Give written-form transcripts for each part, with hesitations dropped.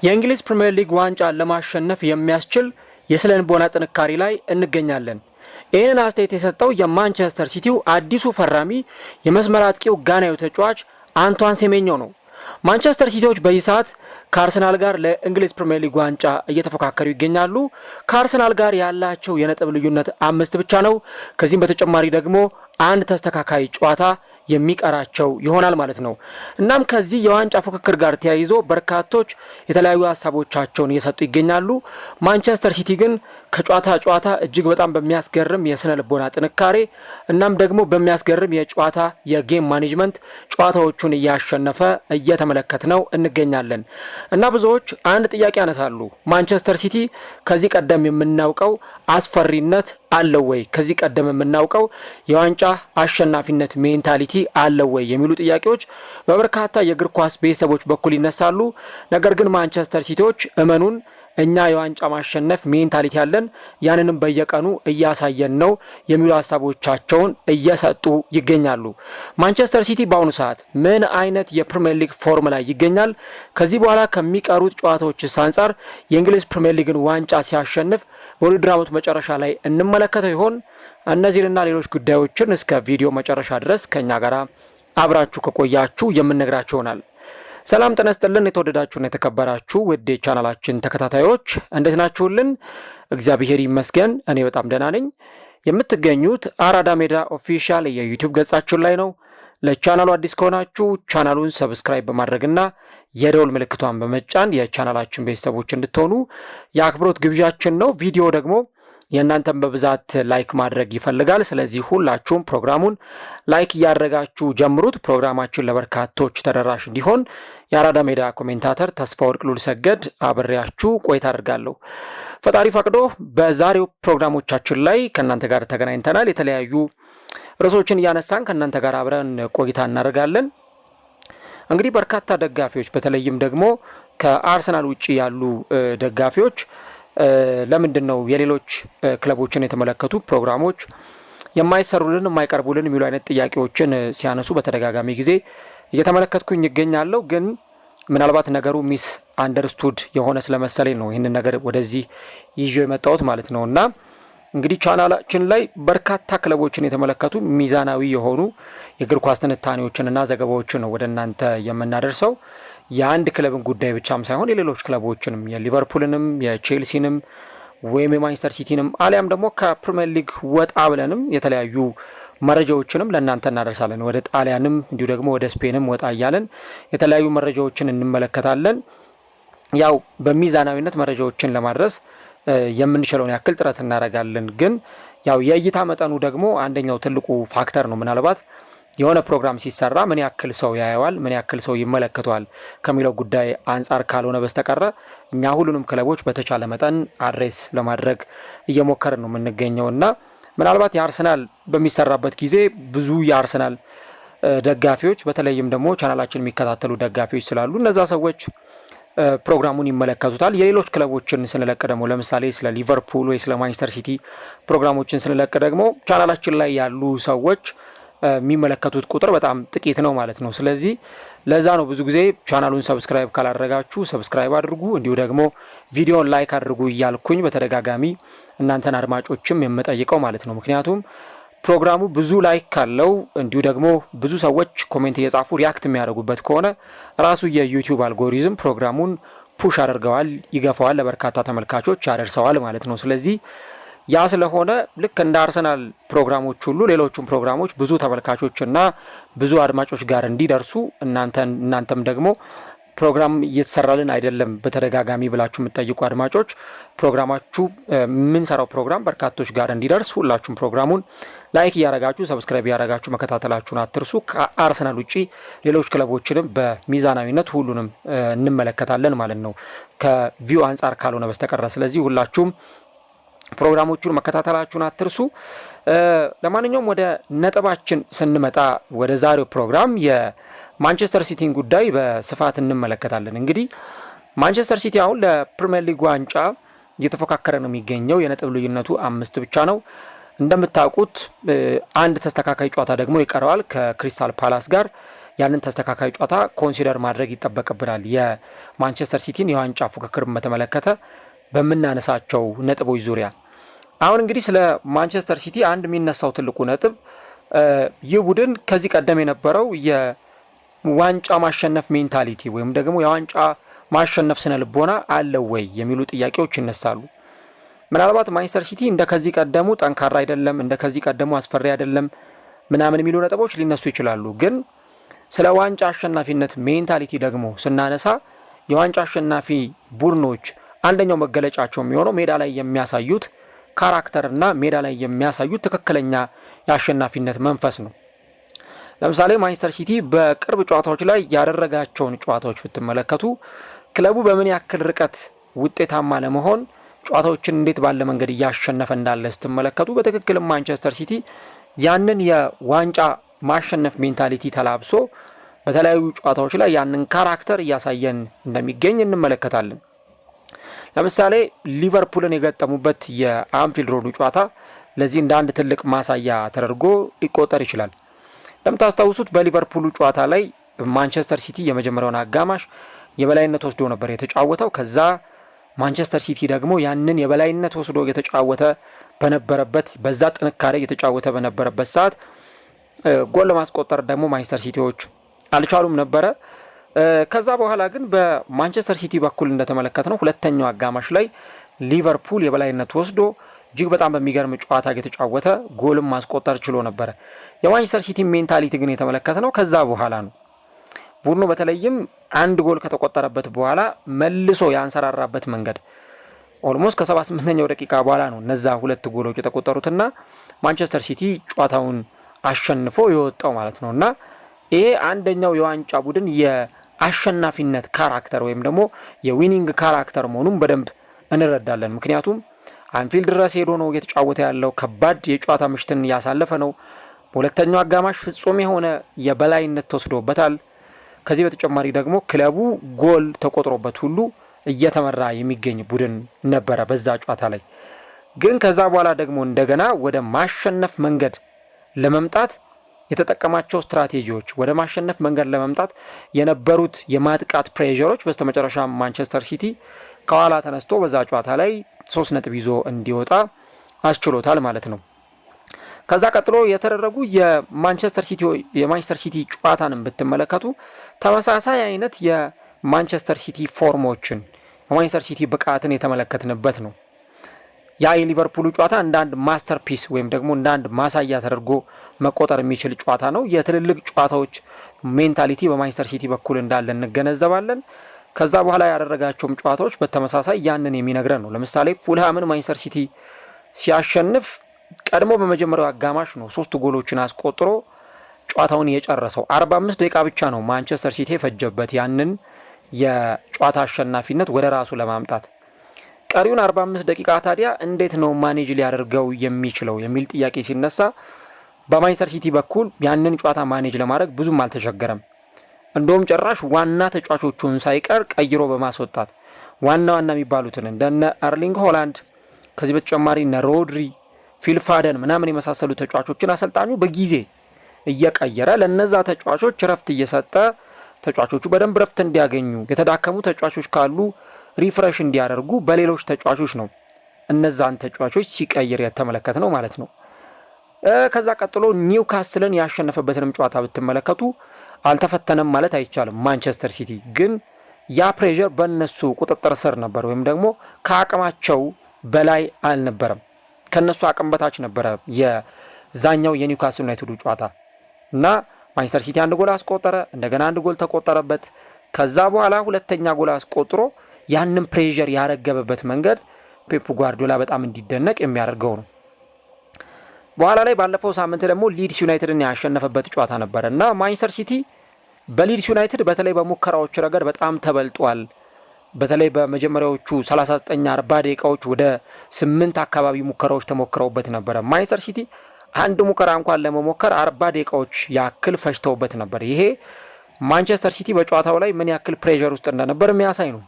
የእንግሊዝ ፕሪሚየር ሊግ ዋንጫ ለማሸነፍ የሚያስችል የስነልቦና ጥንካሬ ላይ እንገኛለን። ይህንን አስተያየት የሰጠው የማንቸስተር ሲቲው አዲሱ ፈራሚ የመስመር አጥቂው ጋናዊው ተጫዋች አንቷን ሴሜኞ ነው። ማንቸስተር ሲቲዎች በዚህ ሰዓት ከአርሰናል ጋር ለእንግሊዝ ፕሪሚየር ሊግ ዋንጫ እየተፎካከሩ ይገኛሉ። ከአርሰናል ጋር ያላቸው የነጥብ ልዩነት 5 ብቻ ነው። ከዚህም በተጨማሪ ደግሞ አንድ ተስተካካይ ጨዋታ የሚቀራቸው ይሆናል ማለት ነው። እናም ከዚህ የዋንጫ ፉክክር ጋር ተያይዞ በርካቶች የተለያዩ ሀሳቦቻቸውን እየሰጡ ይገኛሉ። ማንቸስተር ሲቲ ግን ከጨዋታ ጨዋታ እጅግ በጣም በሚያስገርም የስነ ልቦና ጥንካሬ እናም ደግሞ በሚያስገርም የጨዋታ የጌም ማኔጅመንት ጨዋታዎቹን እያሸነፈ እየተመለከት ነው እንገኛለን እና ብዙዎች አንድ ጥያቄ ያነሳሉ። ማንቸስተር ሲቲ ከዚህ ቀደም የምናውቀው አስፈሪነት አለው ወይ? ከዚህ ቀደም የምናውቀው የዋንጫ አሸናፊነት ሜንታሊቲ አለው ወይ የሚሉ ጥያቄዎች በበርካታ የእግር ኳስ ቤተሰቦች በኩል ይነሳሉ። ነገር ግን ማንቸስተር ሲቲዎች እመኑን እኛ የዋንጫ ማሸነፍ ሜንታሊቲ ያለን ያንንም በየቀኑ እያሳየን ነው የሚሉ ሀሳቦቻቸውን እየሰጡ ይገኛሉ። ማንቸስተር ሲቲ በአሁኑ ሰዓት ምን አይነት የፕሪሚየር ሊግ ፎርም ላይ ይገኛል? ከዚህ በኋላ ከሚቀሩት ጨዋታዎችስ አንጻር የእንግሊዝ ፕሪሚየር ሊግን ዋንጫ ሲያሸንፍ በውድድር ዓመቱ መጨረሻ ላይ እንመለከተው ይሆን? እነዚህንና ሌሎች ጉዳዮችን እስከ ቪዲዮ መጨረሻ ድረስ ከኛ ጋር አብራችሁ ከቆያችሁ የምንነግራችሁ ይሆናል። ሰላም ጤና ይስጥልን። የተወደዳችሁና የተከበራችሁ ውድ የቻናላችን ተከታታዮች እንዴት ናችሁልን? እግዚአብሔር ይመስገን እኔ በጣም ደህና ነኝ። የምትገኙት አራዳ ሜዳ ኦፊሻል የዩቲዩብ ገጻችን ላይ ነው። ለቻናሉ አዲስ ከሆናችሁ ቻናሉን ሰብስክራይብ በማድረግና የደወል ምልክቷን በመጫን የቻናላችን ቤተሰቦች እንድትሆኑ የአክብሮት ግብዣችን ነው። ቪዲዮ ደግሞ የእናንተን በብዛት ላይክ ማድረግ ይፈልጋል። ስለዚህ ሁላችሁም ፕሮግራሙን ላይክ እያደረጋችሁ ጀምሩት። ፕሮግራማችን ለበርካቶች ተደራሽ እንዲሆን የአራዳ ሜዳ ኮሜንታተር ተስፋ ወርቅ ሉልሰገድ አብሬያችሁ ቆይታ አድርጋለሁ። ፈጣሪ ፈቅዶ በዛሬው ፕሮግራሞቻችን ላይ ከእናንተ ጋር ተገናኝተናል። የተለያዩ ርዕሶችን እያነሳን ከእናንተ ጋር አብረን ቆይታ እናደርጋለን። እንግዲህ በርካታ ደጋፊዎች በተለይም ደግሞ ከአርሰናል ውጭ ያሉ ደጋፊዎች ለምንድን ነው የሌሎች ክለቦችን የተመለከቱ ፕሮግራሞች የማይሰሩልን የማይቀርቡልን የሚሉ አይነት ጥያቄዎችን ሲያነሱ በተደጋጋሚ ጊዜ እየተመለከትኩኝ ይገኛለሁ። ግን ምናልባት ነገሩ ሚስ አንደርስቱድ የሆነ ስለመሰለኝ ነው ይህንን ነገር ወደዚህ ይዤ የመጣሁት ማለት ነው። እና እንግዲህ ቻናላችን ላይ በርካታ ክለቦችን የተመለከቱ ሚዛናዊ የሆኑ የእግር ኳስ ትንታኔዎችንና ዘገባዎችን ነው ወደ እናንተ የምናደርሰው። የአንድ ክለብን ጉዳይ ብቻም ሳይሆን የሌሎች ክለቦችንም የሊቨርፑልንም የቼልሲንም ወይም የማንቸስተር ሲቲንም አሊያም ደግሞ ከፕሪሚየር ሊግ ወጣ ብለንም የተለያዩ መረጃዎችንም ለእናንተ እናደርሳለን። ወደ ጣሊያንም እንዲሁ ደግሞ ወደ ስፔንም ወጣ እያለን የተለያዩ መረጃዎችን እንመለከታለን። ያው በሚዛናዊነት መረጃዎችን ለማድረስ የምንችለውን ያክል ጥረት እናደርጋለን። ግን ያው የእይታ መጠኑ ደግሞ አንደኛው ትልቁ ፋክተር ነው። ምናልባት የሆነ ፕሮግራም ሲሰራ ምን ያክል ሰው ያየዋል፣ ምን ያክል ሰው ይመለከተዋል ከሚለው ጉዳይ አንጻር ካልሆነ በስተቀረ እኛ ሁሉንም ክለቦች በተቻለ መጠን አድሬስ ለማድረግ እየሞከርን ነው የምንገኘው እና ምናልባት የአርሰናል በሚሰራበት ጊዜ ብዙ የአርሰናል ደጋፊዎች በተለይም ደግሞ ቻናላችን የሚከታተሉ ደጋፊዎች ስላሉ እነዛ ሰዎች ፕሮግራሙን ይመለከቱታል። የሌሎች ክለቦችን ስንለቅ ደግሞ ለምሳሌ ስለ ሊቨርፑል ወይ ስለ ማንቸስተር ሲቲ ፕሮግራሞችን ስንለቅ ደግሞ ቻናላችን ላይ ያሉ ሰዎች የሚመለከቱት ቁጥር በጣም ጥቂት ነው ማለት ነው። ስለዚህ ለዛ ነው ብዙ ጊዜ ቻናሉን ሰብስክራይብ ካላደረጋችሁ ሰብስክራይብ አድርጉ፣ እንዲሁ ደግሞ ቪዲዮን ላይክ አድርጉ እያልኩኝ በተደጋጋሚ እናንተን አድማጮችም የምጠይቀው ማለት ነው። ምክንያቱም ፕሮግራሙ ብዙ ላይክ ካለው እንዲሁ ደግሞ ብዙ ሰዎች ኮሜንት እየጻፉ ሪያክት የሚያደርጉበት ከሆነ ራሱ የዩቲዩብ አልጎሪዝም ፕሮግራሙን ፑሽ አድርገዋል፣ ይገፋዋል፣ ለበርካታ ተመልካቾች ያደርሰዋል ማለት ነው። ስለዚህ ያ ስለሆነ ልክ እንደ አርሰናል ፕሮግራሞች ሁሉ ሌሎቹም ፕሮግራሞች ብዙ ተመልካቾችና ብዙ አድማጮች ጋር እንዲደርሱ እናንተም ደግሞ ፕሮግራም እየተሰራልን አይደለም በተደጋጋሚ ብላችሁ የምትጠይቁ አድማጮች ፕሮግራማችሁ የምንሰራው ፕሮግራም በርካቶች ጋር እንዲደርስ ሁላችሁም ፕሮግራሙን ላይክ እያረጋችሁ ሰብስክራይብ እያረጋችሁ መከታተላችሁን አትርሱ። ከአርሰናል ውጪ ሌሎች ክለቦችንም በሚዛናዊነት ሁሉንም እንመለከታለን ማለት ነው ከቪው አንጻር ካልሆነ በስተቀር። ስለዚህ ሁላችሁም ፕሮግራሞቹን መከታተላችሁን አትርሱ። ለማንኛውም ወደ ነጥባችን ስንመጣ ወደ ዛሬው ፕሮግራም የማንቸስተር ሲቲን ጉዳይ በስፋት እንመለከታለን። እንግዲህ ማንቸስተር ሲቲ አሁን ለፕሪሚየር ሊግ ዋንጫ እየተፎካከረ ነው የሚገኘው። የነጥብ ልዩነቱ 5 ብቻ ነው። እንደምታውቁት አንድ ተስተካካይ ጨዋታ ደግሞ ይቀረዋል ከክሪስታል ፓላስ ጋር። ያንን ተስተካካይ ጨዋታ ኮንሲደር ማድረግ ይጠበቅብናል። የማንቸስተር ሲቲን የዋንጫ ፉክክር በተመለከተ በምናነሳቸው ነጥቦች ዙሪያ አሁን እንግዲህ ስለ ማንቸስተር ሲቲ አንድ የሚነሳው ትልቁ ነጥብ ይህ ቡድን ከዚህ ቀደም የነበረው የዋንጫ ማሸነፍ ሜንታሊቲ ወይም ደግሞ የዋንጫ ማሸነፍ ስነ ልቦና አለው ወይ የሚሉ ጥያቄዎች ይነሳሉ። ምናልባት ማንቸስተር ሲቲ እንደ ከዚህ ቀደሙ ጠንካራ አይደለም፣ እንደ ከዚህ ቀደሙ አስፈሪ አይደለም ምናምን የሚሉ ነጥቦች ሊነሱ ይችላሉ። ግን ስለ ዋንጫ አሸናፊነት ሜንታሊቲ ደግሞ ስናነሳ የዋንጫ አሸናፊ ቡድኖች አንደኛው መገለጫቸው የሚሆነው ሜዳ ላይ የሚያሳዩት ካራክተርና ሜዳ ላይ የሚያሳዩት ትክክለኛ የአሸናፊነት መንፈስ ነው። ለምሳሌ ማንቸስተር ሲቲ በቅርብ ጨዋታዎች ላይ ያደረጋቸውን ጨዋታዎች ብትመለከቱ ክለቡ በምን ያክል ርቀት ውጤታማ ለመሆን ጨዋታዎችን እንዴት ባለ መንገድ እያሸነፈ እንዳለ ስትመለከቱ በትክክልም ማንቸስተር ሲቲ ያንን የዋንጫ ማሸነፍ ሜንታሊቲ ተላብሶ በተለያዩ ጨዋታዎች ላይ ያንን ካራክተር እያሳየን እንደሚገኝ እንመለከታለን። ለምሳሌ ሊቨርፑልን የገጠሙበት የአንፊልድ ሮዱ ጨዋታ ለዚህ እንደ አንድ ትልቅ ማሳያ ተደርጎ ሊቆጠር ይችላል። ለምታስታውሱት በሊቨርፑሉ ጨዋታ ላይ ማንቸስተር ሲቲ የመጀመሪያውን አጋማሽ የበላይነት ወስዶ ነበር የተጫወተው። ከዛ ማንቸስተር ሲቲ ደግሞ ያንን የበላይነት ወስዶ የተጫወተ በነበረበት በዛ ጥንካሬ የተጫወተ በነበረበት ሰዓት ጎል ለማስቆጠር ደግሞ ማንቸስተር ሲቲዎች አልቻሉም ነበረ። ከዛ በኋላ ግን በማንቸስተር ሲቲ በኩል እንደተመለከትነው ሁለተኛው አጋማሽ ላይ ሊቨርፑል የበላይነት ወስዶ እጅግ በጣም በሚገርም ጨዋታ የተጫወተ ጎልም ማስቆጠር ችሎ ነበረ። የማንቸስተር ሲቲ ሜንታሊቲ ግን የተመለከትነው ከዛ በኋላ ነው። ቡድኑ በተለይም አንድ ጎል ከተቆጠረበት በኋላ መልሶ ያንሰራራበት መንገድ ኦልሞስት ከ78ኛው ደቂቃ በኋላ ነው እነዛ ሁለት ጎሎች የተቆጠሩትና ማንቸስተር ሲቲ ጨዋታውን አሸንፎ የወጣው ማለት ነው። እና ይሄ አንደኛው የዋንጫ ቡድን የአሸናፊነት ካራክተር ወይም ደግሞ የዊኒንግ ካራክተር መሆኑን በደንብ እንረዳለን። ምክንያቱም አንፊልድ ድረስ ሄዶ ነው እየተጫወተ ያለው። ከባድ የጨዋታ ምሽትን እያሳለፈ ነው። በሁለተኛው አጋማሽ ፍጹም የሆነ የበላይነት ተወስዶበታል። ከዚህ በተጨማሪ ደግሞ ክለቡ ጎል ተቆጥሮበት ሁሉ እየተመራ የሚገኝ ቡድን ነበረ በዛ ጨዋታ ላይ። ግን ከዛ በኋላ ደግሞ እንደገና ወደ ማሸነፍ መንገድ ለመምጣት የተጠቀማቸው ስትራቴጂዎች ወደ ማሸነፍ መንገድ ለመምጣት የነበሩት የማጥቃት ፕሬዠሮች በስተመጨረሻ ማንቸስተር ሲቲ ከኋላ ተነስቶ በዛ ጨዋታ ላይ 3 ነጥብ ይዞ እንዲወጣ አስችሎታል ማለት ነው። ከዛ ቀጥሎ የተደረጉ የማንቸስተር ሲቲ ጨዋታንም ብትመለከቱ ተመሳሳይ አይነት የማንቸስተር ሲቲ ፎርሞችን የማንቸስተር ሲቲ ብቃትን የተመለከትንበት ነው። ያ የሊቨርፑሉ ጨዋታ እንደ አንድ ማስተርፒስ ወይም ደግሞ እንደ አንድ ማሳያ ተደርጎ መቆጠር የሚችል ጨዋታ ነው። የትልልቅ ጨዋታዎች ሜንታሊቲ በማንቸስተር ሲቲ በኩል እንዳለ እንገነዘባለን። ከዛ በኋላ ያደረጋቸውም ጨዋታዎች በተመሳሳይ ያንን የሚነግረን ነው። ለምሳሌ ፉልሃምን ማንቸስተር ሲቲ ሲያሸንፍ ቀድሞ በመጀመሪያው አጋማሽ ነው 3 ጎሎችን አስቆጥሮ ጨዋታውን የጨረሰው። 45 ደቂቃ ብቻ ነው ማንቸስተር ሲቲ የፈጀበት ያንን የጨዋታ አሸናፊነት ወደ ራሱ ለማምጣት። ቀሪውን 45 ደቂቃ ታዲያ እንዴት ነው ማኔጅ ሊያደርገው የሚችለው የሚል ጥያቄ ሲነሳ በማንቸስተር ሲቲ በኩል ያንን ጨዋታ ማኔጅ ለማድረግ ብዙም አልተቸገረም። እንደውም ጭራሽ ዋና ተጫዋቾቹን ሳይቀር ቀይሮ በማስወጣት ዋና የሚባሉትን እንደነ አርሊንግ ሆላንድ ከዚህ በተጨማሪ እነ ሮድሪ፣ ፊልፋደን ምናምን የመሳሰሉ ተጫዋቾችን አሰልጣኙ በጊዜ እየቀየረ ለነዛ ተጫዋቾች ረፍት እየሰጠ ተጫዋቾቹ በደንብ ረፍት እንዲያገኙ የተዳከሙ ተጫዋቾች ካሉ ሪፍሬሽ እንዲያደርጉ በሌሎች ተጫዋቾች ነው እነዛን ተጫዋቾች ሲቀይር የተመለከት ነው ማለት ነው። ከዛ ቀጥሎ ኒውካስልን ያሸነፈበትንም ጨዋታ ብትመለከቱ አልተፈተነም ማለት አይቻልም። ማንቸስተር ሲቲ ግን ያ ፕሬዠር በእነሱ ቁጥጥር ስር ነበር፣ ወይም ደግሞ ከአቅማቸው በላይ አልነበረም። ከነሱ አቅም በታች ነበረ የዛኛው የኒውካስል ዩናይትዱ ጨዋታ እና ማንቸስተር ሲቲ አንድ ጎል አስቆጠረ፣ እንደገና አንድ ጎል ተቆጠረበት። ከዛ በኋላ ሁለተኛ ጎል አስቆጥሮ ያንን ፕሬዠር ያረገበበት መንገድ ፔፕ ጓርዲዮላ በጣም እንዲደነቅ የሚያደርገው ነው። በኋላ ላይ ባለፈው ሳምንት ደግሞ ሊድስ ዩናይትድን ያሸነፈበት ጨዋታ ነበረ እና ማንቸስተር ሲቲ በሊድስ ዩናይትድ በተለይ በሙከራዎች ረገድ በጣም ተበልጧል። በተለይ በመጀመሪያዎቹ 39-40 ደቂቃዎች ወደ 8 አካባቢ ሙከራዎች ተሞክረውበት ነበረ። ማንቸስተር ሲቲ አንድ ሙከራ እንኳን ለመሞከር 40 ደቂቃዎች ያክል ፈጅተውበት ነበር። ይሄ ማንቸስተር ሲቲ በጨዋታው ላይ ምን ያክል ፕሬዠር ውስጥ እንደነበር የሚያሳይ ነው።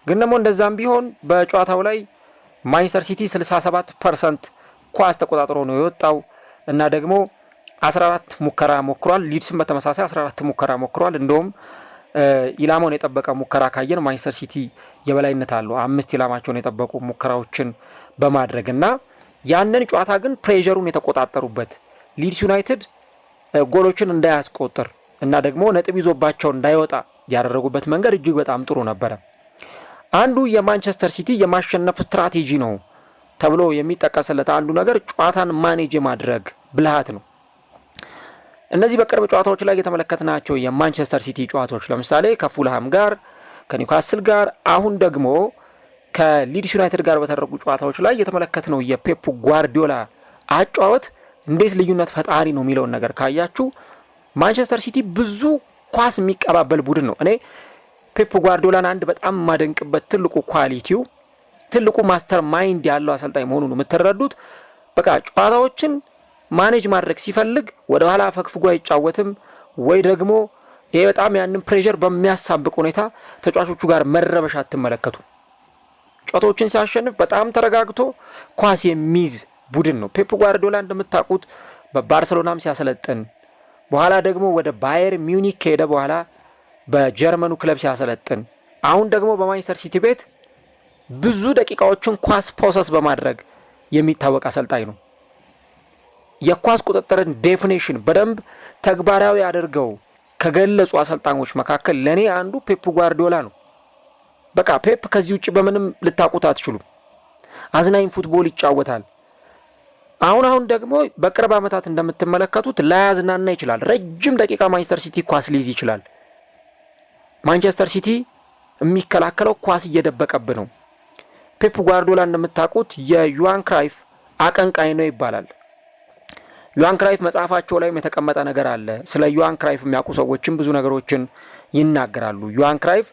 ግን ደግሞ እንደዛም ቢሆን በጨዋታው ላይ ማንቸስተር ሲቲ 67% ኳስ ተቆጣጥሮ ነው የወጣው እና ደግሞ 14 ሙከራ ሞክሯል። ሊድስም በተመሳሳይ 14 ሙከራ ሞክሯል። እንደውም ኢላማውን የጠበቀ ሙከራ ካየን ማንቸስተር ሲቲ የበላይነት አለው 5 ኢላማቸውን የጠበቁ ሙከራዎችን በማድረግ እና ያንን ጨዋታ ግን ፕሬዠሩን የተቆጣጠሩበት ሊድስ ዩናይትድ ጎሎችን እንዳያስቆጥር እና ደግሞ ነጥብ ይዞባቸው እንዳይወጣ ያደረጉበት መንገድ እጅግ በጣም ጥሩ ነበረ። አንዱ የማንቸስተር ሲቲ የማሸነፍ ስትራቴጂ ነው ተብሎ የሚጠቀስለት አንዱ ነገር ጨዋታን ማኔጅ ማድረግ ብልሃት ነው። እነዚህ በቅርብ ጨዋታዎች ላይ የተመለከትናቸው የማንቸስተር ሲቲ ጨዋታዎች ለምሳሌ ከፉልሃም ጋር፣ ከኒውካስል ጋር፣ አሁን ደግሞ ከሊድስ ዩናይትድ ጋር በተደረጉ ጨዋታዎች ላይ የተመለከትነው የፔፕ ጓርዲዮላ አጫወት እንዴት ልዩነት ፈጣሪ ነው የሚለውን ነገር ካያችሁ ማንቸስተር ሲቲ ብዙ ኳስ የሚቀባበል ቡድን ነው። እኔ ፔፕ ጓርዲዮላን አንድ በጣም ማደንቅበት ትልቁ ኳሊቲው ትልቁ ማስተር ማይንድ ያለው አሰልጣኝ መሆኑን የምትረዱት በቃ ጨዋታዎችን ማኔጅ ማድረግ ሲፈልግ ወደ ኋላ ፈግፍጎ አይጫወትም ወይ ደግሞ ይሄ በጣም ያንን ፕሬሸር በሚያሳብቅ ሁኔታ ተጫዋቾቹ ጋር መረበሽ አትመለከቱ። ጨዋታዎችን ሲያሸንፍ በጣም ተረጋግቶ ኳስ የሚይዝ ቡድን ነው። ፔፕ ጓርዲዮላ እንደምታውቁት በባርሰሎናም ሲያሰለጥን በኋላ ደግሞ ወደ ባየር ሚዩኒክ ከሄደ በኋላ በጀርመኑ ክለብ ሲያሰለጥን አሁን ደግሞ በማንቸስተር ሲቲ ቤት ብዙ ደቂቃዎችን ኳስ ፖሰስ በማድረግ የሚታወቅ አሰልጣኝ ነው። የኳስ ቁጥጥርን ዴፊኒሽን በደንብ ተግባራዊ አድርገው ከገለጹ አሰልጣኞች መካከል ለኔ አንዱ ፔፕ ጓርዲዮላ ነው። በቃ ፔፕ ከዚህ ውጪ በምንም ልታቁት አትችሉም። አዝናኝ ፉትቦል ይጫወታል። አሁን ደግሞ በቅርብ ዓመታት እንደምትመለከቱት ላያዝናና ይችላል። ረጅም ደቂቃ ማንቸስተር ሲቲ ኳስ ሊይዝ ይችላል። ማንቸስተር ሲቲ የሚከላከለው ኳስ እየደበቀብ ነው። ፔፕ ጓርዲዮላ እንደምታውቁት የዮሃን ክራይፍ አቀንቃኝ ነው ይባላል። ዮሃን ክራይፍ መጽሐፋቸው ላይም የተቀመጠ ነገር አለ። ስለ ዮሃን ክራይፍ የሚያውቁ ሰዎችም ብዙ ነገሮችን ይናገራሉ። ዮሃን ክራይፍ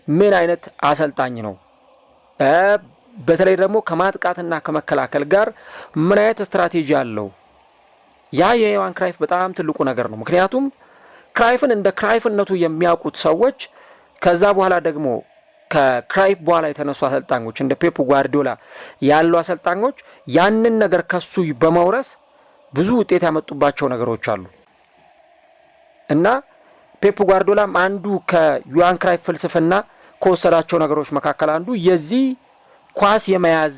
ምን አይነት አሰልጣኝ ነው፣ በተለይ ደግሞ ከማጥቃትና ከመከላከል ጋር ምን አይነት ስትራቴጂ አለው። ያ የዮሃን ክራይፍ በጣም ትልቁ ነገር ነው። ምክንያቱም ክራይፍን እንደ ክራይፍነቱ የሚያውቁት ሰዎች ከዛ በኋላ ደግሞ ከክራይፍ በኋላ የተነሱ አሰልጣኞች እንደ ፔፕ ጓርዲዮላ ያሉ አሰልጣኞች ያንን ነገር ከሱ በመውረስ ብዙ ውጤት ያመጡባቸው ነገሮች አሉ እና ፔፕ ጓርዲዮላም አንዱ ከዮሃን ክራይፍ ፍልስፍና ከወሰዳቸው ነገሮች መካከል አንዱ የዚህ ኳስ የመያዝ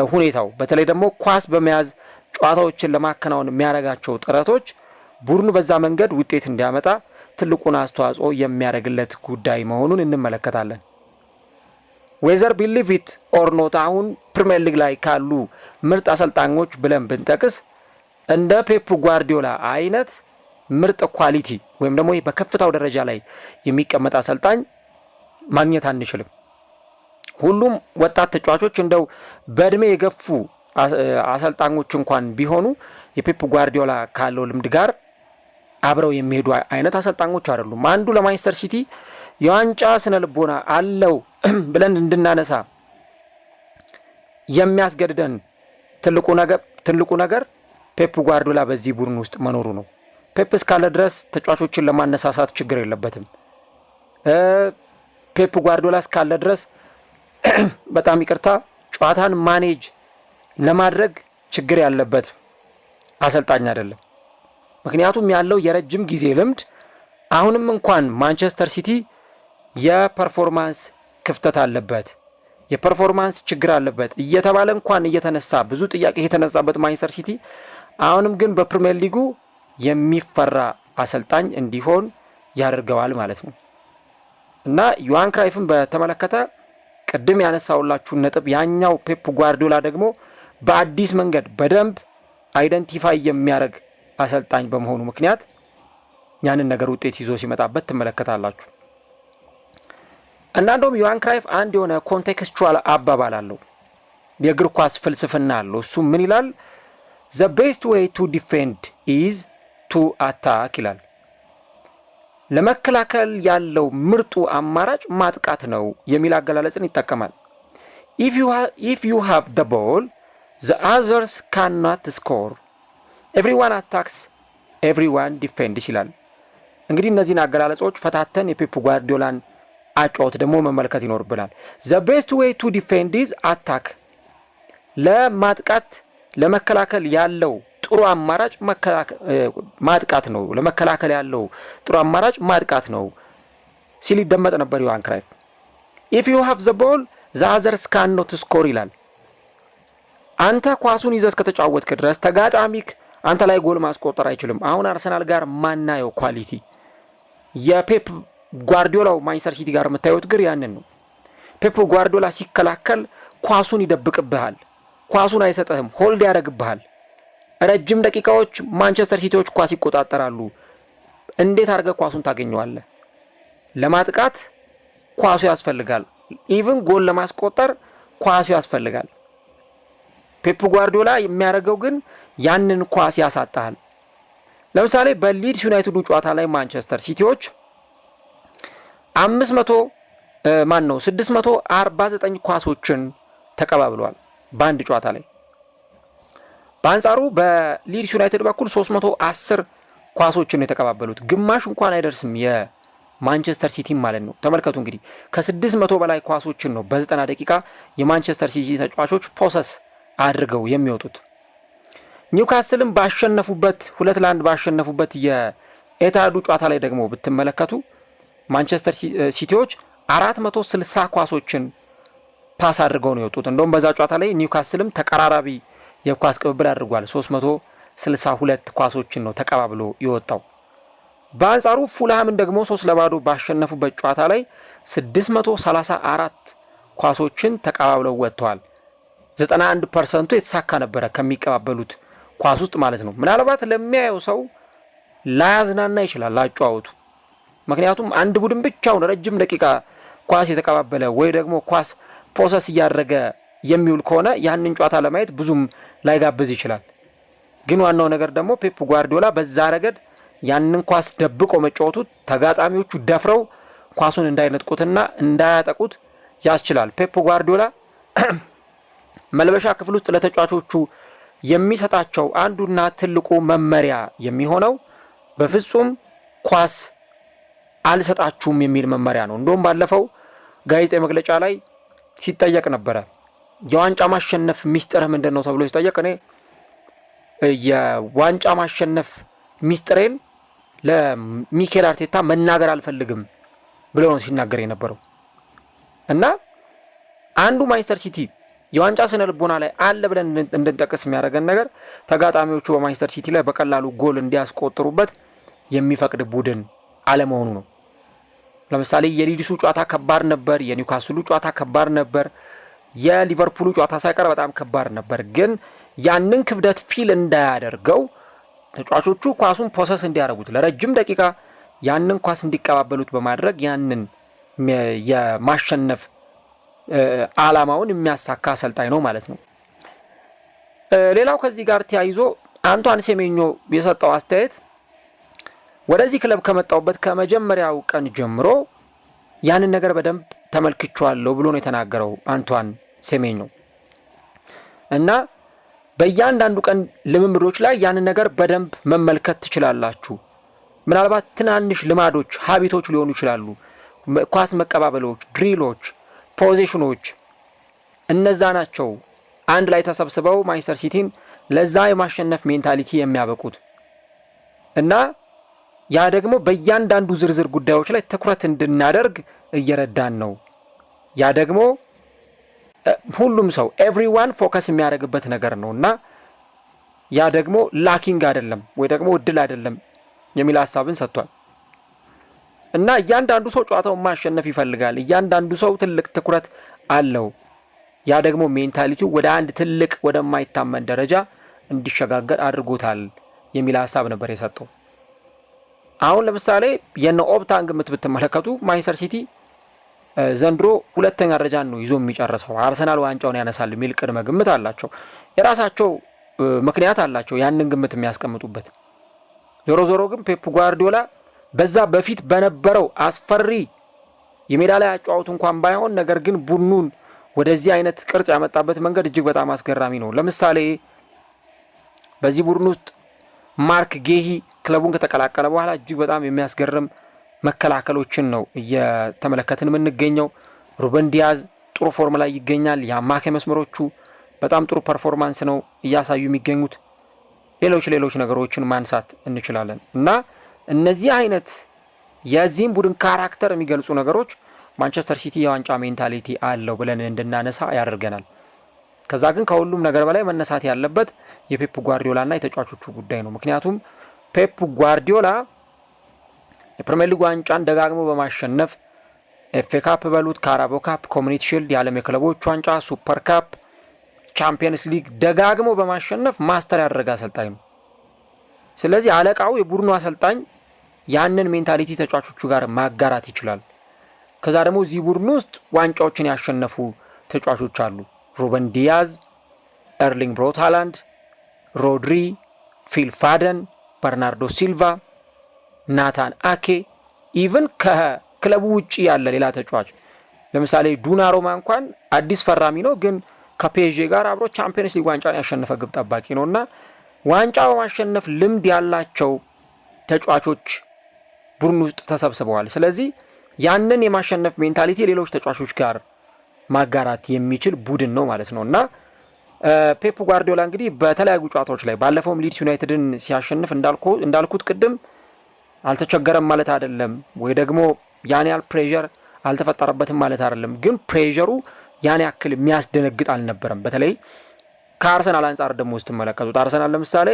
ሁኔታው በተለይ ደግሞ ኳስ በመያዝ ጨዋታዎችን ለማከናወን የሚያደርጋቸው ጥረቶች ቡድኑ በዛ መንገድ ውጤት እንዲያመጣ ትልቁን አስተዋጽኦ የሚያደርግለት ጉዳይ መሆኑን እንመለከታለን። ዌዘር ቢሊቭ ኢት ኦር ኖት አሁን ፕሪሚየር ሊግ ላይ ካሉ ምርጥ አሰልጣኞች ብለን ብንጠቅስ እንደ ፔፕ ጓርዲዮላ አይነት ምርጥ ኳሊቲ ወይም ደግሞ በከፍታው ደረጃ ላይ የሚቀመጥ አሰልጣኝ ማግኘት አንችልም። ሁሉም ወጣት ተጫዋቾች እንደው በእድሜ የገፉ አሰልጣኞች እንኳን ቢሆኑ የፔፕ ጓርዲዮላ ካለው ልምድ ጋር አብረው የሚሄዱ አይነት አሰልጣኞች አይደሉም። አንዱ ለማንቸስተር ሲቲ የዋንጫ ስነ ልቦና አለው ብለን እንድናነሳ የሚያስገድደን ትልቁ ነገር ፔፕ ጓርዲዮላ በዚህ ቡድን ውስጥ መኖሩ ነው። ፔፕ እስካለ ድረስ ተጫዋቾችን ለማነሳሳት ችግር የለበትም። ፔፕ ጓርዲዮላ እስካለ ድረስ በጣም ይቅርታ ጨዋታን ማኔጅ ለማድረግ ችግር ያለበት አሰልጣኝ አይደለም። ምክንያቱም ያለው የረጅም ጊዜ ልምድ አሁንም እንኳን ማንቸስተር ሲቲ የፐርፎርማንስ ክፍተት አለበት፣ የፐርፎርማንስ ችግር አለበት እየተባለ እንኳን እየተነሳ ብዙ ጥያቄ የተነሳበት ማንቸስተር ሲቲ አሁንም ግን በፕሪሚየር ሊጉ የሚፈራ አሰልጣኝ እንዲሆን ያደርገዋል ማለት ነው እና ዮሃን ክራይፍን በተመለከተ ቅድም ያነሳውላችሁን ነጥብ ያኛው ፔፕ ጓርዲዮላ ደግሞ በአዲስ መንገድ በደንብ አይደንቲፋይ የሚያደርግ አሰልጣኝ በመሆኑ ምክንያት ያንን ነገር ውጤት ይዞ ሲመጣበት ትመለከታላችሁ። እና እንደውም ዮሃን ክራይፍ አንድ የሆነ ኮንቴክስቹዋል አባባል አለው፣ የእግር ኳስ ፍልስፍና አለው። እሱ ምን ይላል? the best way to defend is to attack ይላል። ለመከላከል ያለው ምርጡ አማራጭ ማጥቃት ነው የሚል አገላለጽን ይጠቀማል። if you have the ball the others cannot score everyone attacks everyone defends ይላል። እንግዲህ እነዚህን አገላለጾች ፈታተን የፔፕ ጓርዲዮላን አጫወት ደግሞ መመልከት ይኖርብናል። the best way to defend is attack ለማጥቃት ለመከላከል ያለው ጥሩ አማራጭ ማጥቃት ነው፣ ለመከላከል ያለው ጥሩ አማራጭ ማጥቃት ነው ሲል ይደመጥ ነበር ዮሃን ክራይፍ። ኢፍ ዩ ሃቭ ዘ ቦል ዘ አዘርስ ካን ኖት ስኮር ይላል። አንተ ኳሱን ይዘህ ከተጫወትክ ድረስ ተጋጣሚክ አንተ ላይ ጎል ማስቆጠር አይችልም። አሁን አርሰናል ጋር ማናየው ኳሊቲ የፔፕ ጓርዲዮላው ማንቸስተር ሲቲ ጋር የምታዩት ግር ያንን ነው። ፔፕ ጓርዲዮላ ሲከላከል ኳሱን ይደብቅብሃል፣ ኳሱን አይሰጥህም፣ ሆልድ ያደርግብሃል። ረጅም ደቂቃዎች ማንቸስተር ሲቲዎች ኳስ ይቆጣጠራሉ። እንዴት አድርገህ ኳሱን ታገኘዋለህ? ለማጥቃት ኳሱ ያስፈልጋል። ኢቭን ጎል ለማስቆጠር ኳሱ ያስፈልጋል። ፔፕ ጓርዲዮላ የሚያደርገው ግን ያንን ኳስ ያሳጣሃል። ለምሳሌ በሊድስ ዩናይትዱ ጨዋታ ላይ ማንቸስተር ሲቲዎች 649 ኳሶችን ተቀባብለዋል በአንድ ጨዋታ ላይ። በአንጻሩ በሊድስ ዩናይትድ በኩል 310 ኳሶችን የተቀባበሉት፣ ግማሽ እንኳን አይደርስም የማንቸስተር ሲቲ ማለት ነው። ተመልከቱ እንግዲህ ከ600 በላይ ኳሶችን ነው በ90 ደቂቃ የማንቸስተር ሲቲ ተጫዋቾች ፖሰስ አድርገው የሚወጡት። ኒውካስልም ባሸነፉበት 2-1 ባሸነፉበት የኤታዱ ጨዋታ ላይ ደግሞ ብትመለከቱ ማንቸስተር ሲቲዎች 460 ኳሶችን ፓስ አድርገው ነው የወጡት። እንደውም በዛ ጨዋታ ላይ ኒውካስልም ተቀራራቢ የኳስ ቅብብል አድርጓል። 362 ኳሶችን ነው ተቀባብሎ የወጣው። በአንጻሩ ፉልሃምን ደግሞ 3-0 ባሸነፉበት ጨዋታ ላይ 634 ኳሶችን ተቀባብለው ወጥተዋል። 91% የተሳካ ነበረ ከሚቀባበሉት ኳስ ውስጥ ማለት ነው። ምናልባት ለሚያየው ሰው ላያዝናና ይችላል አጫዋወቱ። ምክንያቱም አንድ ቡድን ብቻውን ረጅም ደቂቃ ኳስ የተቀባበለ ወይ ደግሞ ኳስ ፖሰስ እያደረገ የሚውል ከሆነ ያንን ጨዋታ ለማየት ብዙም ላይጋብዝ ይችላል። ግን ዋናው ነገር ደግሞ ፔፕ ጓርዲዮላ በዛ ረገድ ያንን ኳስ ደብቆ መጫወቱ ተጋጣሚዎቹ ደፍረው ኳሱን እንዳይነጥቁትና እንዳያጠቁት ያስችላል። ፔፕ ጓርዲዮላ መልበሻ ክፍል ውስጥ ለተጫዋቾቹ የሚሰጣቸው አንዱና ትልቁ መመሪያ የሚሆነው በፍጹም ኳስ አልሰጣችሁም የሚል መመሪያ ነው። እንደውም ባለፈው ጋዜጣዊ መግለጫ ላይ ሲጠየቅ ነበረ የዋንጫ ማሸነፍ ሚስጥርህ ምንድን ነው ተብሎ ሲጠየቅ እኔ የዋንጫ ማሸነፍ ሚስጥሬን ለሚኬል አርቴታ መናገር አልፈልግም ብሎ ነው ሲናገር የነበረው። እና አንዱ ማንቸስተር ሲቲ የዋንጫ ስነ ልቦና ላይ አለ ብለን እንድንጠቅስ የሚያደርገን ነገር ተጋጣሚዎቹ በማንቸስተር ሲቲ ላይ በቀላሉ ጎል እንዲያስቆጥሩበት የሚፈቅድ ቡድን አለመሆኑ ነው። ለምሳሌ የሊድሱ ጨዋታ ከባድ ነበር፣ የኒውካስሉ ጨዋታ ከባድ ነበር፣ የሊቨርፑሉ ጨዋታ ሳይቀር በጣም ከባድ ነበር። ግን ያንን ክብደት ፊል እንዳያደርገው ተጫዋቾቹ ኳሱን ፖሰስ እንዲያደርጉት ለረጅም ደቂቃ ያንን ኳስ እንዲቀባበሉት በማድረግ ያንን የማሸነፍ ዓላማውን የሚያሳካ አሰልጣኝ ነው ማለት ነው። ሌላው ከዚህ ጋር ተያይዞ አንቷን ሴሜኞ የሰጠው አስተያየት ወደዚህ ክለብ ከመጣውበት ከመጀመሪያው ቀን ጀምሮ ያንን ነገር በደንብ ተመልክቻለሁ ብሎ ነው የተናገረው አንቷን ሴሜኞ። እና በእያንዳንዱ ቀን ልምምዶች ላይ ያንን ነገር በደንብ መመልከት ትችላላችሁ። ምናልባት ትናንሽ ልማዶች፣ ሀቢቶች ሊሆኑ ይችላሉ፣ ኳስ መቀባበሎች፣ ድሪሎች፣ ፖዚሽኖች፣ እነዛ ናቸው አንድ ላይ ተሰብስበው ማንቸስተር ሲቲን ለዛ የማሸነፍ ሜንታሊቲ የሚያበቁት። እና ያ ደግሞ በእያንዳንዱ ዝርዝር ጉዳዮች ላይ ትኩረት እንድናደርግ እየረዳን ነው። ያ ደግሞ ሁሉም ሰው ኤቭሪዋን ፎከስ የሚያደርግበት ነገር ነው እና ያ ደግሞ ላኪንግ አይደለም ወይ ደግሞ እድል አይደለም የሚል ሀሳብን ሰጥቷል። እና እያንዳንዱ ሰው ጨዋታውን ማሸነፍ ይፈልጋል። እያንዳንዱ ሰው ትልቅ ትኩረት አለው። ያ ደግሞ ሜንታሊቲው ወደ አንድ ትልቅ ወደማይታመን ደረጃ እንዲሸጋገር አድርጎታል የሚል ሀሳብ ነበር የሰጠው። አሁን ለምሳሌ የነ ኦፕታን ግምት ብትመለከቱ ማንቸስተር ሲቲ ዘንድሮ ሁለተኛ ደረጃን ነው ይዞ የሚጨርሰው፣ አርሰናል ዋንጫውን ያነሳል የሚል ቅድመ ግምት አላቸው። የራሳቸው ምክንያት አላቸው ያንን ግምት የሚያስቀምጡበት። ዞሮ ዞሮ ግን ፔፕ ጓርዲዮላ በዛ በፊት በነበረው አስፈሪ የሜዳ ላይ አጫዋቱ እንኳን ባይሆን ነገር ግን ቡድኑን ወደዚህ አይነት ቅርጽ ያመጣበት መንገድ እጅግ በጣም አስገራሚ ነው። ለምሳሌ በዚህ ቡድን ውስጥ ማርክ ጌሂ ክለቡን ከተቀላቀለ በኋላ እጅግ በጣም የሚያስገርም መከላከሎችን ነው እየተመለከትን የምንገኘው። ሩበን ዲያዝ ጥሩ ፎርም ላይ ይገኛል። የአማካይ መስመሮቹ በጣም ጥሩ ፐርፎርማንስ ነው እያሳዩ የሚገኙት። ሌሎች ነገሮችን ማንሳት እንችላለን እና እነዚህ አይነት የዚህም ቡድን ካራክተር የሚገልጹ ነገሮች ማንቸስተር ሲቲ የዋንጫ ሜንታሊቲ አለው ብለን እንድናነሳ ያደርገናል። ከዛ ግን ከሁሉም ነገር በላይ መነሳት ያለበት የፔፕ ጓርዲዮላና የተጫዋቾቹ ጉዳይ ነው። ምክንያቱም ፔፕ ጓርዲዮላ የፕሪሚየር ሊግ ዋንጫን ደጋግሞ በማሸነፍ ኤፍ ኤ ካፕ በሉት፣ ካራቦ ካፕ፣ ኮሚኒቲ ሺልድ፣ የዓለም የክለቦች ዋንጫ፣ ሱፐር ካፕ፣ ቻምፒየንስ ሊግ ደጋግሞ በማሸነፍ ማስተር ያደረገ አሰልጣኝ ነው። ስለዚህ አለቃው የቡድኑ አሰልጣኝ ያንን ሜንታሊቲ ተጫዋቾቹ ጋር ማጋራት ይችላል። ከዛ ደግሞ እዚህ ቡድኑ ውስጥ ዋንጫዎችን ያሸነፉ ተጫዋቾች አሉ። ሩበን ዲያዝ፣ ኤርሊንግ ብሮት ሃላንድ፣ ሮድሪ፣ ፊል ፋደን፣ በርናርዶ ሲልቫ፣ ናታን አኬ፣ ኢቭን ከክለቡ ውጪ ያለ ሌላ ተጫዋች ለምሳሌ ዱናሩማ እንኳን አዲስ ፈራሚ ነው፣ ግን ከፒኤስጂ ጋር አብሮ ቻምፒየንስ ሊግ ዋንጫን ያሸነፈ ግብ ጠባቂ ነውና ዋንጫ በማሸነፍ ልምድ ያላቸው ተጫዋቾች ቡድን ውስጥ ተሰብስበዋል። ስለዚህ ያንን የማሸነፍ ሜንታሊቲ ሌሎች ተጫዋቾች ጋር ማጋራት የሚችል ቡድን ነው ማለት ነው እና ፔፕ ጓርዲዮላ እንግዲህ በተለያዩ ጨዋታዎች ላይ ባለፈውም ሊድስ ዩናይትድን ሲያሸንፍ እንዳልኩት ቅድም አልተቸገረም ማለት አይደለም፣ ወይ ደግሞ ያን ያህል ፕሬዠር አልተፈጠረበትም ማለት አይደለም። ግን ፕሬዠሩ ያን ያክል የሚያስደነግጥ አልነበረም። በተለይ ከአርሰናል አንጻር ደግሞ ስትመለከቱት አርሰናል ለምሳሌ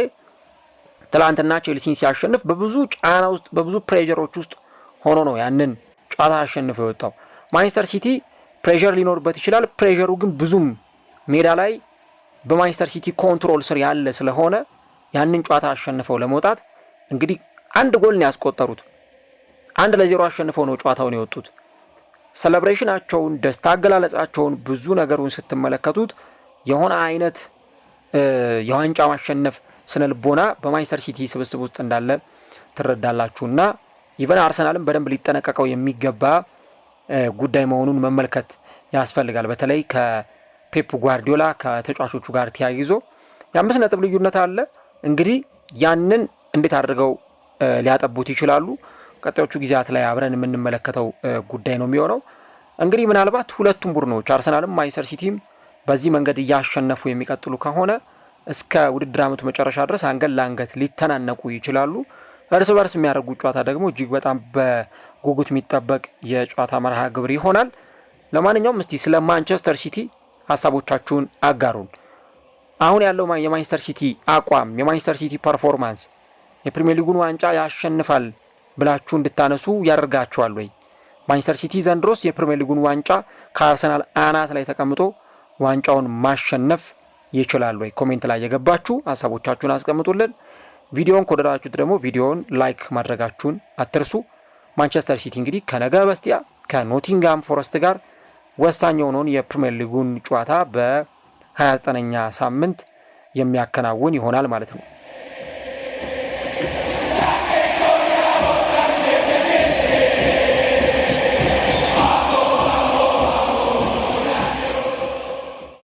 ትላንትና ቼልሲን ሲያሸንፍ በብዙ ጫና ውስጥ በብዙ ፕሬዠሮች ውስጥ ሆኖ ነው ያንን ጨዋታ አሸንፎ የወጣው። ማንቸስተር ሲቲ ፕሬዠር ሊኖርበት ይችላል። ፕሬዠሩ ግን ብዙም ሜዳ ላይ በማንቸስተር ሲቲ ኮንትሮል ስር ያለ ስለሆነ ያንን ጨዋታ አሸንፈው ለመውጣት እንግዲህ አንድ ጎል ነው ያስቆጠሩት። 1-0 አሸንፈው ነው ጨዋታውን የወጡት። ሴሌብሬሽናቸውን፣ ደስታ አገላለጻቸውን፣ ብዙ ነገሩን ስትመለከቱት የሆነ አይነት የዋንጫ ማሸነፍ ስነልቦና በማንቸስተር ሲቲ ስብስብ ውስጥ እንዳለ ትረዳላችሁና ኢቨን አርሰናልም በደንብ ሊጠነቀቀው የሚገባ ጉዳይ መሆኑን መመልከት ያስፈልጋል። በተለይ ከፔፕ ጓርዲዮላ ከተጫዋቾቹ ጋር ተያይዞ የ5 ነጥብ ልዩነት አለ። እንግዲህ ያንን እንዴት አድርገው ሊያጠቡት ይችላሉ? ቀጣዮቹ ጊዜያት ላይ አብረን የምንመለከተው ጉዳይ ነው የሚሆነው። እንግዲህ ምናልባት ሁለቱም ቡድኖች አርሰናልም ማንቸስተር ሲቲም በዚህ መንገድ እያሸነፉ የሚቀጥሉ ከሆነ እስከ ውድድር ዓመቱ መጨረሻ ድረስ አንገት ለአንገት ሊተናነቁ ይችላሉ። እርስ በርስ የሚያደርጉት ጨዋታ ደግሞ እጅግ በጣም በጉጉት የሚጠበቅ የጨዋታ መርሃ ግብር ይሆናል። ለማንኛውም እስቲ ስለ ማንቸስተር ሲቲ ሀሳቦቻችሁን አጋሩን። አሁን ያለው የማንቸስተር ሲቲ አቋም፣ የማንቸስተር ሲቲ ፐርፎርማንስ የፕሪሚየር ሊጉን ዋንጫ ያሸንፋል ብላችሁ እንድታነሱ ያደርጋችኋል ወይ? ማንቸስተር ሲቲ ዘንድሮስ የፕሪሚየር ሊጉን ዋንጫ ከአርሰናል አናት ላይ ተቀምጦ ዋንጫውን ማሸነፍ ይችላል ወይ? ኮሜንት ላይ የገባችሁ ሀሳቦቻችሁን አስቀምጡልን። ቪዲዮውን ከወደዳችሁት ደግሞ ቪዲዮውን ላይክ ማድረጋችሁን አትርሱ። ማንቸስተር ሲቲ እንግዲህ ከነገ በስቲያ ከኖቲንጋም ፎረስት ጋር ወሳኝ የሆነውን የፕሪሚየር ሊጉን ጨዋታ በ29ኛ ሳምንት የሚያከናውን ይሆናል ማለት ነው።